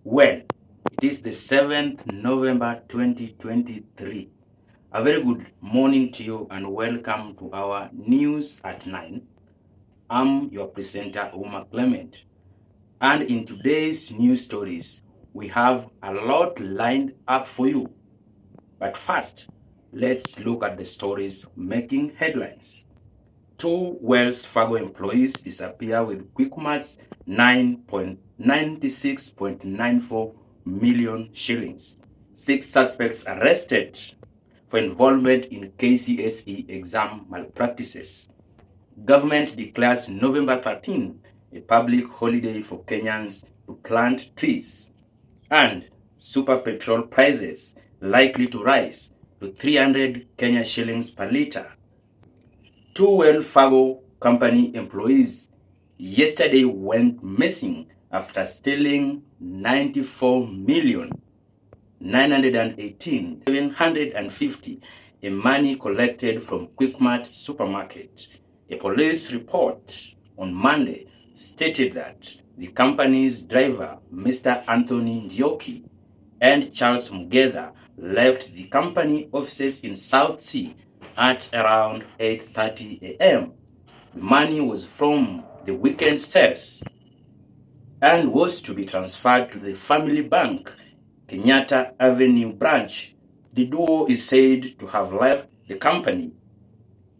Well, it is the 7th November 2023. A very good morning to you and welcome to our News at 9. I'm your presenter, Uma Clement. And in today's news stories, we have a lot lined up for you. But first, let's look at the stories making headlines. Two Wells Fargo employees disappear with Quickmart's 96.94 million shillings. 6 suspects arrested for involvement in KCSE exam malpractices. Government declares November 13 a public holiday for Kenyans to plant trees. And super petrol prices likely to rise to 300 Kenya shillings per litre. Two Wells Fargo company employees yesterday went missing after stealing 94,918,750 in money collected from Quickmart supermarket. A police report on Monday stated that the company's driver, Mr. Anthony Ndioki, and Charles Mugedha left the company offices in South Sea at around 8:30 a.m. The money was from the weekend sales and was to be transferred to the family bank, Kenyatta Avenue branch. The duo is said to have left the company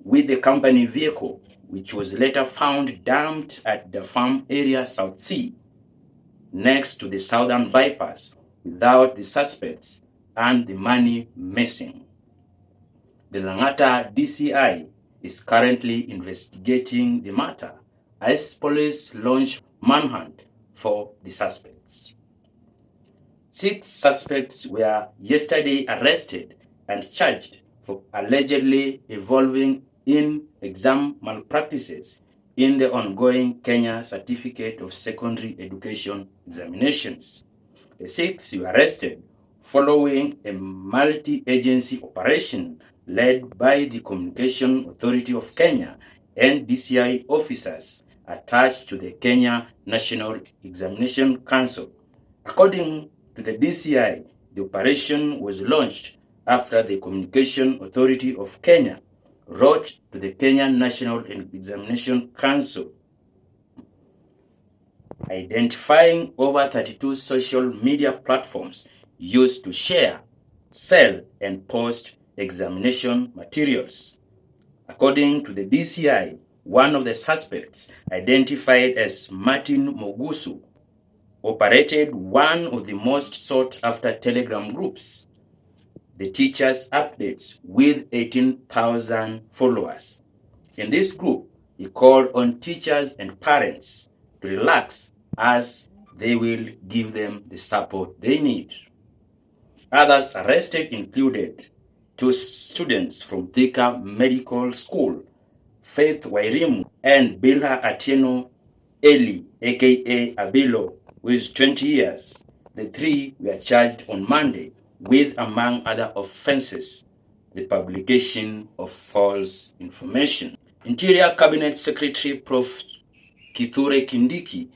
with the company vehicle, which was later found dumped at the farm area South Sea, next to the southern bypass, without the suspects and the money missing. The Langata DCI is currently investigating the matter as police launch manhunt for the suspects. 6 suspects were yesterday arrested and charged for allegedly involving in exam malpractices in the ongoing Kenya Certificate of Secondary Education examinations. The 6 were arrested following a multi-agency operation led by the Communication Authority of Kenya and DCI officers attached to the Kenya National Examination Council. According to the DCI, the operation was launched after the Communication Authority of Kenya wrote to the Kenya National Examination Council identifying over 32 social media platforms used to share, sell, and post examination materials. According to the DCI, one of the suspects, identified as Martin Mogusu, operated one of the most sought-after Telegram groups, the Teachers Updates, with 18,000 followers. In this group, he called on teachers and parents to relax as they will give them the support they need. Others arrested included 2 students from Thika Medical School, Faith Wairimu and Bilha Atieno Eli, aka Abilo, who is 20 years. The 3 were charged on Monday with, among other offenses, the publication of false information. Interior Cabinet Secretary Prof. Kithure Kindiki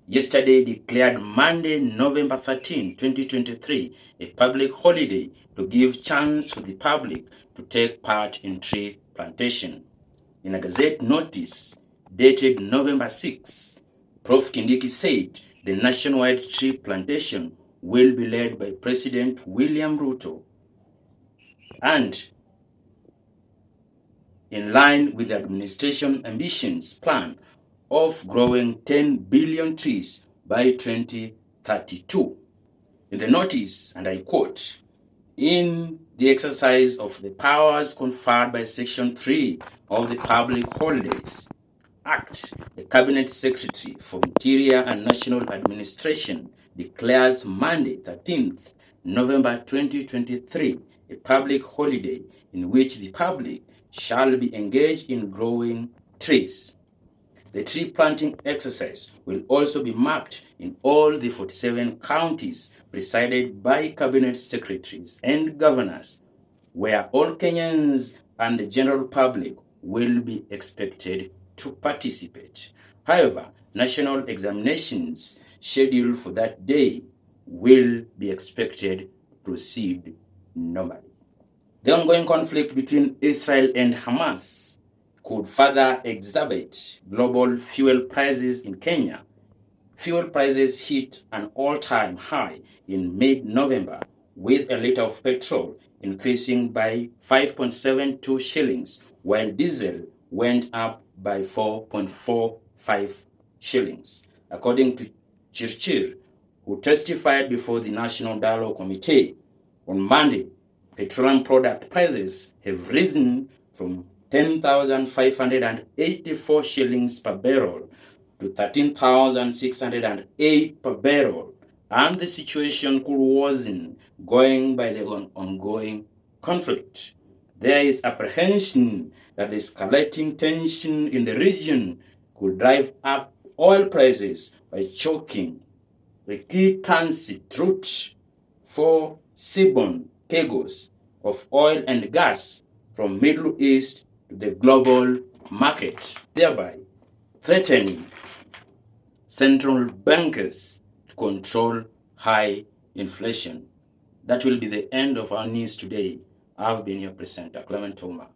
yesterday declared Monday, November 13, 2023, a public holiday to give chance for the public to take part in tree plantation. In a Gazette notice dated November 6, Prof. Kindiki said the nationwide tree plantation will be led by President William Ruto and in line with the administration ambitions plan of growing 10 billion trees by 2032. In the notice, and I quote, in the exercise of the powers conferred by Section 3 of the Public Holidays Act, the Cabinet Secretary for Interior and National Administration declares Monday, 13th November 2023, a public holiday in which the public shall be engaged in growing trees. The tree planting exercise will also be marked in all the 47 counties presided by cabinet secretaries and governors, where all Kenyans and the general public will be expected to participate. However, national examinations scheduled for that day will be expected to proceed normally. The ongoing conflict between Israel and Hamas could further exacerbate global fuel prices in Kenya. Fuel prices hit an all-time high in mid-November, with a litre of petrol increasing by 5.72 shillings, while diesel went up by 4.45 shillings. According to Chirchir, who testified before the National Dialogue Committee on Monday, petroleum product prices have risen from 10,584 shillings per barrel to 13,608 per barrel, and the situation could worsen going by the ongoing conflict. There is apprehension that the escalating tension in the region could drive up oil prices by choking the key transit route for seaborne cargoes of oil and gas from Middle East to the global market, thereby threatening central bankers to control high inflation. That will be the end of our news today. I've been your presenter, Clement Toma.